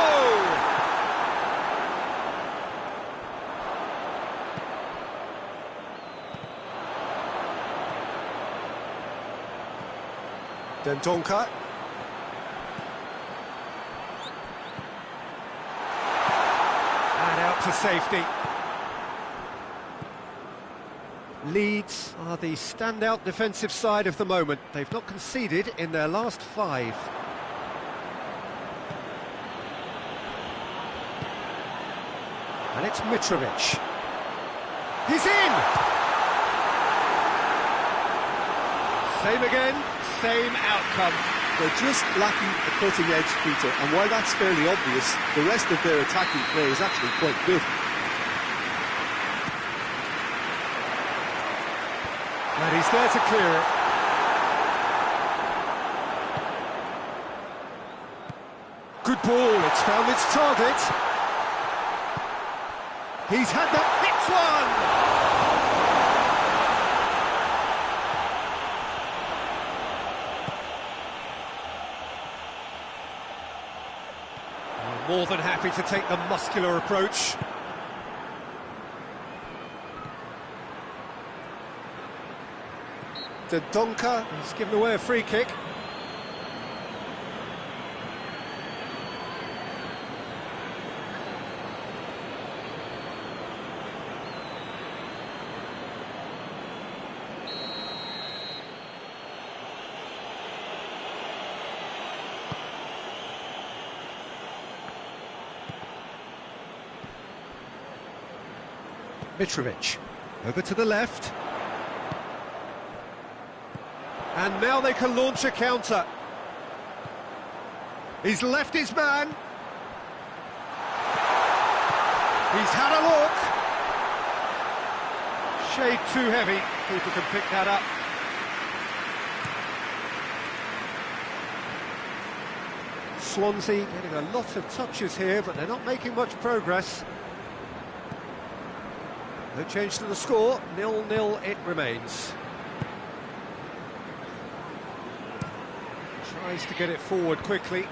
Dendonka. And out to safety. Leeds are the standout defensive side of the moment. They've not conceded in their last 5. And it's Mitrovic. He's in! Same again, same outcome. They're just lacking a cutting edge, Peter, and while that's fairly obvious, the rest of their attacking play is actually quite good. And he's there to clear it. Good ball, it's found its target. He's had that, hits one! More than happy to take the muscular approach. Dendonka has given away a free kick. Mitrovic over to the left. And now they can launch a counter. He's left his man. He's had a look. Shade too heavy. People can pick that up. Swansea getting a lot of touches here, but they're not making much progress. No change to the score. 0-0 it remains. Tries to get it forward quickly.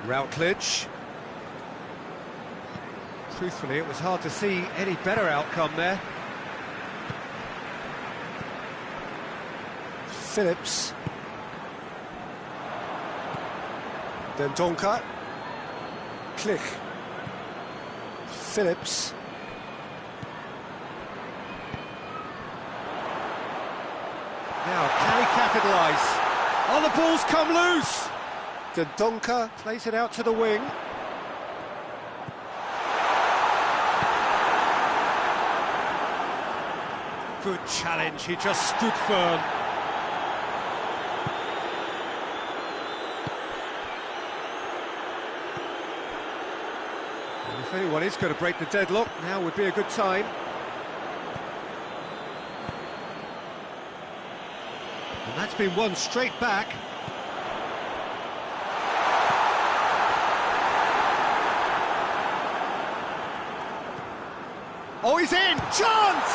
Routledge. Truthfully, it was hard to see any better outcome there. Phillips. Dendonka. Click. Phillips. Now, can he capitalise? Oh, the ball's come loose! Dendonka plays it out to the wing. Good challenge, he just stood firm. Tell you what is going to break the deadlock. Now would be a good time. And that's been won straight back. Oh, he's in! Chance!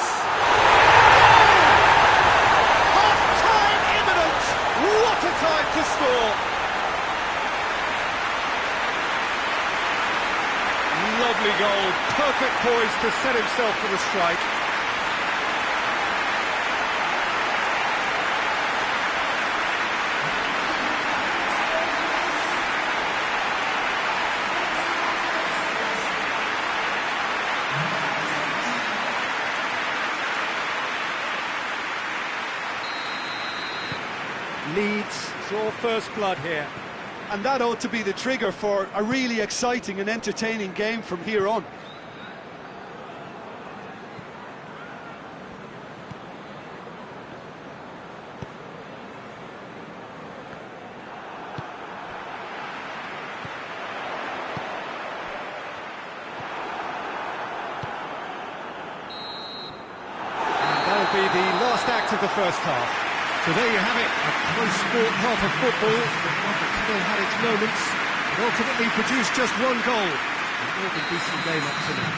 Half-time imminent! What a time to score! Lovely goal, perfect poise to set himself for the strike. Leeds draw first blood here. And that ought to be the trigger for a really exciting and entertaining game from here on. And that'll be the last act of the first half. So there you have it, a close sport half of football, that still had its moments, but ultimately produced just one goal. A more than decent game up to now.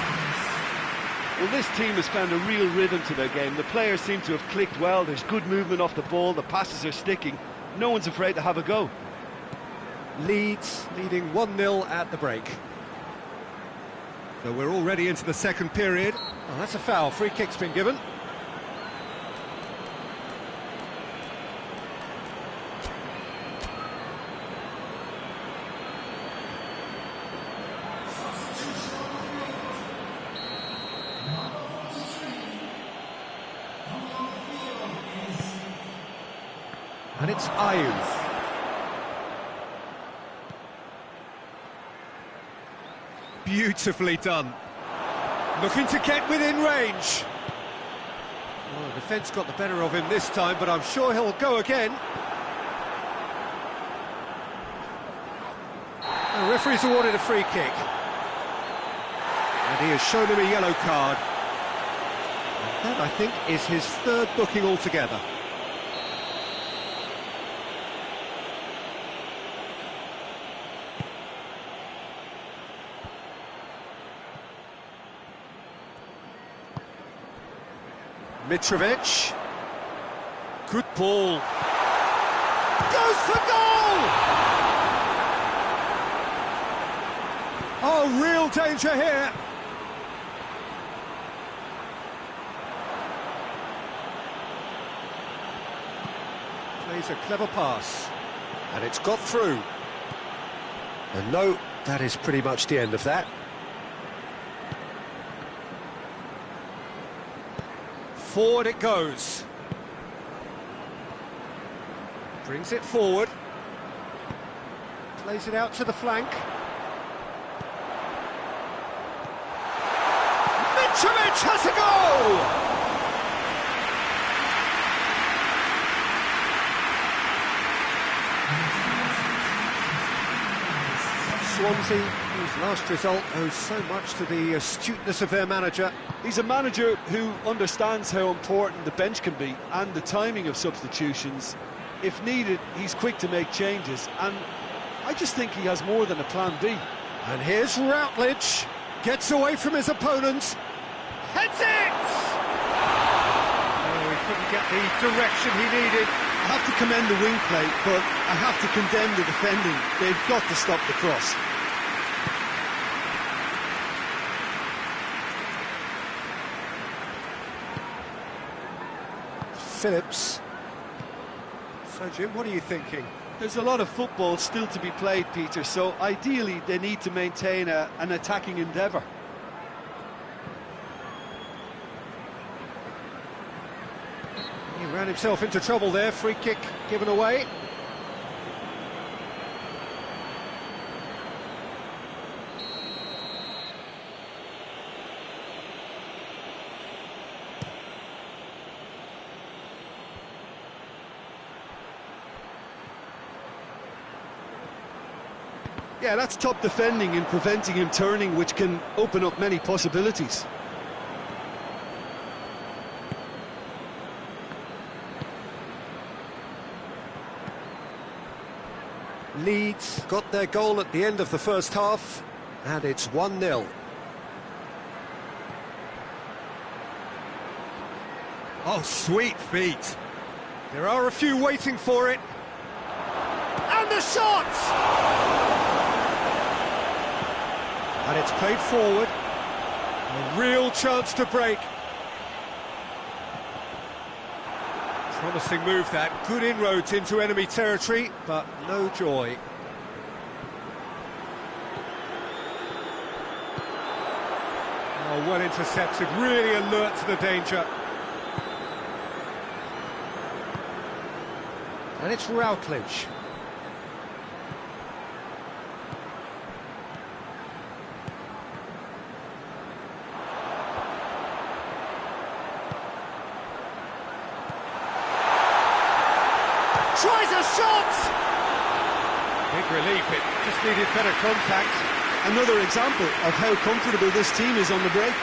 Well, this team has found a real rhythm to their game. The players seem to have clicked well, there's good movement off the ball, the passes are sticking, no one's afraid to have a go. Leeds leading 1-0 at the break. So we're already into the second period. Oh, that's a foul, free kick's been given. And it's Ayew. Beautifully done. Looking to get within range. Well, the defence got the better of him this time, but I'm sure he'll go again. The referee's awarded a free kick. And he has shown him a yellow card. And that, I think, is his third booking altogether. Mitrovic. Good ball. Goes for goal! Oh, real danger here. Plays a clever pass. And it's got through. And no, that is pretty much the end of that. Forward it goes. Brings it forward. Plays it out to the flank. Mitrovic has a goal! Swansea, whose last result owes so much to the astuteness of their manager. He's a manager who understands how important the bench can be and the timing of substitutions. If needed, he's quick to make changes, and I just think he has more than a plan B. And here's Routledge, gets away from his opponent, heads it! Oh, he couldn't get the direction he needed. I have to commend the wing play, but I have to condemn the defending. They've got to stop the cross. Phillips. So, Jim, what are you thinking? There's a lot of football still to be played, Peter, so ideally they need to maintain an attacking endeavour. He ran himself into trouble there, free kick given away. Yeah, that's top defending and preventing him turning, which can open up many possibilities. Leeds got their goal at the end of the first half, and it's 1-0. Oh, sweet feet. There are a few waiting for it. And the shot! And it's played forward. A real chance to break. Promising move that. Good inroads into enemy territory, but no joy. Oh, well intercepted. Really alert to the danger. And it's Routledge. Tries a shot! Big relief, it just needed better contact. Another example of how comfortable this team is on the break.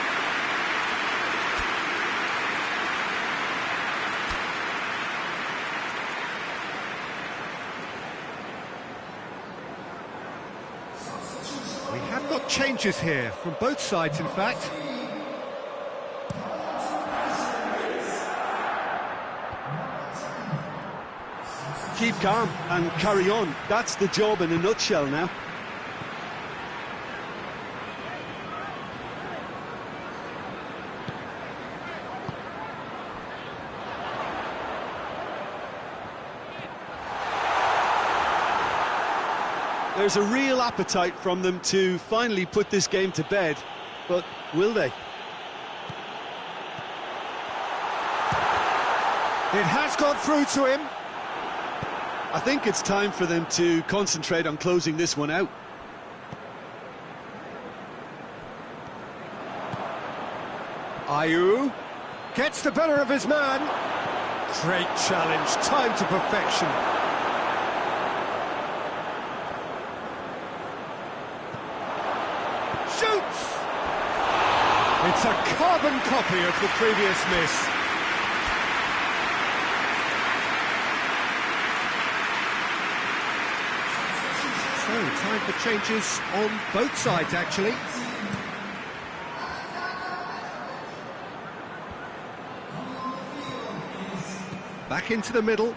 We have got changes here, from both sides in fact. Keep calm and carry on. That's the job in a nutshell now. There's a real appetite from them to finally put this game to bed, but will they? It has got through to him. I think it's time for them to concentrate on closing this one out. Ayew gets the better of his man. Great challenge, time to perfection. Shoots! It's a carbon copy of the previous miss. So, time for changes on both sides, actually. Back into the middle.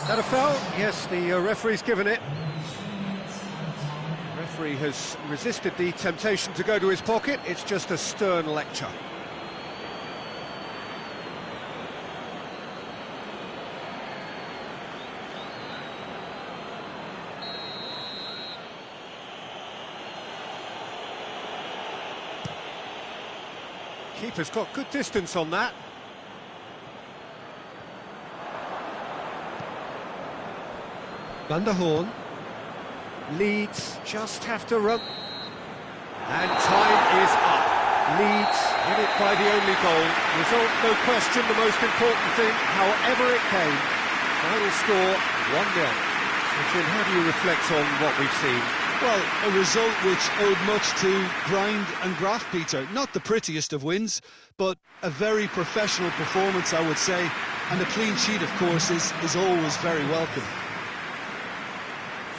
That a foul? Yes, the referee's given it. The referee has resisted the temptation to go to his pocket. It's just a stern lecture. Keeper's got good distance on that. Van der Hoorn. Leeds just have to run. And time is up. Leeds in it by the only goal. Result, no question, the most important thing, however it came. Final score, 1-0. So Jim, how do you reflect on what we've seen? Well, a result which owed much to grind and graft, Peter. Not the prettiest of wins, but a very professional performance, I would say. And a clean sheet, of course, is always very welcome.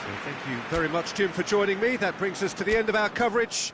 So thank you very much, Jim, for joining me. That brings us to the end of our coverage.